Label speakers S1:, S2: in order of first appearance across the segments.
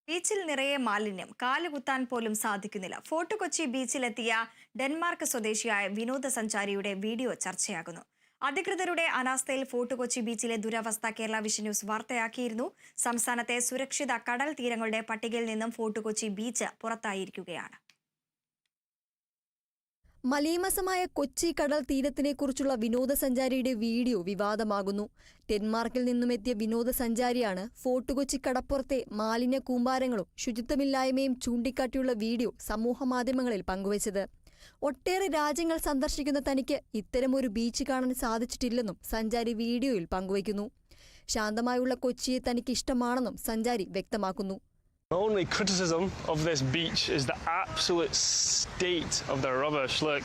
S1: ബീച്ചിൽ നിറയെ മാലിന്യം, കാലുകുത്താൻ പോലും സാധിക്കുന്നില്ല. ഫോർട്ട് കൊച്ചി ബീച്ചിലെത്തിയ ഡെൻമാർക്ക് സ്വദേശിയായ വിനോദസഞ്ചാരിയുടെ വീഡിയോ ചർച്ചയാകുന്നു. അധികൃതരുടെ അനാസ്ഥയിൽ ഫോർട്ട് കൊച്ചി ബീച്ചിലെ ദുരവസ്ഥ കേരള വിഷൻ ന്യൂസ് വാർത്തയാക്കിയിരുന്നു. സംസ്ഥാനത്തെ സുരക്ഷിത കടൽ തീരങ്ങളുടെ പട്ടികയിൽ നിന്നും ഫോർട്ട് കൊച്ചി ബീച്ച് പുറത്തായിരിക്കുകയാണ്.
S2: മലീമസമായ കൊച്ചി കടൽ തീരത്തിനെ കുറിച്ചുള്ള വിനോദസഞ്ചാരിയുടെ വീഡിയോ വിവാദമാകുന്നു. ഡെൻമാർക്കിൽ നിന്നുമെത്തിയ വിനോദസഞ്ചാരിയാണ് ഫോർട്ട് കൊച്ചി കടപ്പുറത്തെ മാലിന്യ കൂമ്പാരങ്ങളും ശുചിത്വമില്ലായ്മയും ചൂണ്ടിക്കാട്ടിയുള്ള വീഡിയോ സമൂഹമാധ്യമങ്ങളിൽ പങ്കുവച്ചത്. ഒട്ടേറെ രാജ്യങ്ങൾ സന്ദർശിക്കുന്ന തനിക്ക് ഇത്തരമൊരു ബീച്ച് കാണാൻ സാധിച്ചിട്ടില്ലെന്നും സഞ്ചാരി വീഡിയോയിൽ പങ്കുവയ്ക്കുന്നു. ശാന്തമായുള്ള കൊച്ചിയെ തനിക്ക് ഇഷ്ടമാണെന്നും സഞ്ചാരി വ്യക്തമാക്കുന്നു.
S3: My only criticism of this beach is the absolute state of the rubbish. Look,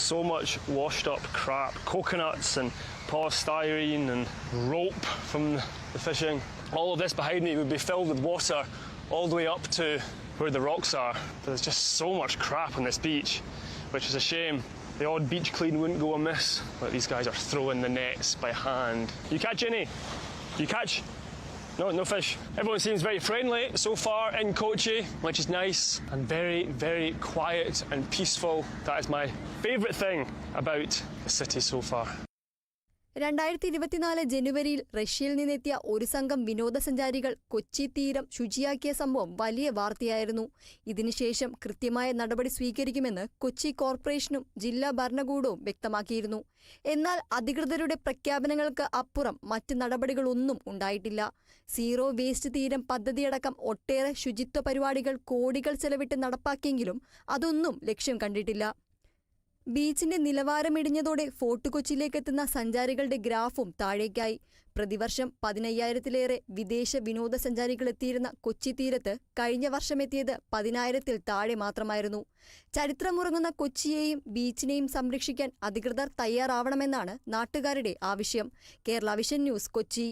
S3: so much washed up crap, coconuts and polystyrene and rope from the fishing. All of this behind me would be filled with water all the way up to where the rocks are. There's just so much crap on this beach, which is a shame. The odd beach clean wouldn't go amiss, but these guys are throwing the nets by hand. You catch any? You catch? No fish. Everyone seems very friendly so far in Kochi, which is nice, and very, very quiet and peaceful. That is my favourite thing about the city so far.
S2: 2024 ജനുവരിയിൽ റഷ്യയിൽ നിന്നെത്തിയ ഒരു സംഘം വിനോദസഞ്ചാരികൾ കൊച്ചി തീരം ശുചിയാക്കിയ സംഭവം വലിയ വാർത്തയായിരുന്നു. ഇതിനുശേഷം കൃത്യമായ നടപടി സ്വീകരിക്കുമെന്ന് കൊച്ചി കോർപ്പറേഷനും ജില്ലാ ഭരണകൂടവും വ്യക്തമാക്കിയിരുന്നു. എന്നാൽ അധികൃതരുടെ പ്രഖ്യാപനങ്ങൾക്ക് അപ്പുറം മറ്റ് നടപടികളൊന്നും ഉണ്ടായിട്ടില്ല. സീറോ വേസ്റ്റ് തീരം പദ്ധതിയടക്കം ഒട്ടേറെ ശുചിത്വ പരിപാടികൾ കോടികൾ ചെലവിട്ട് നടപ്പാക്കിയെങ്കിലും അതൊന്നും ലക്ഷ്യം കണ്ടിട്ടില്ല. ബീച്ചിന്റെ നിലവാരമിടിഞ്ഞതോടെ ഫോർട്ട് കൊച്ചിയിലേക്കെത്തുന്ന സഞ്ചാരികളുടെ ഗ്രാഫും താഴേക്കായി. പ്രതിവർഷം 15,000-ലേറെ വിദേശ വിനോദസഞ്ചാരികൾ എത്തിയിരുന്ന കൊച്ചി തീരത്ത് കഴിഞ്ഞ വർഷമെത്തിയത് 10,000-ൽ താഴെ മാത്രമായിരുന്നു. ചരിത്രമുറങ്ങുന്ന കൊച്ചിയെയും ബീച്ചിനെയും സംരക്ഷിക്കാൻ അധികൃതർ തയ്യാറാവണമെന്നാണ് നാട്ടുകാരുടെ ആവശ്യം. Kerala vision news, Kochi.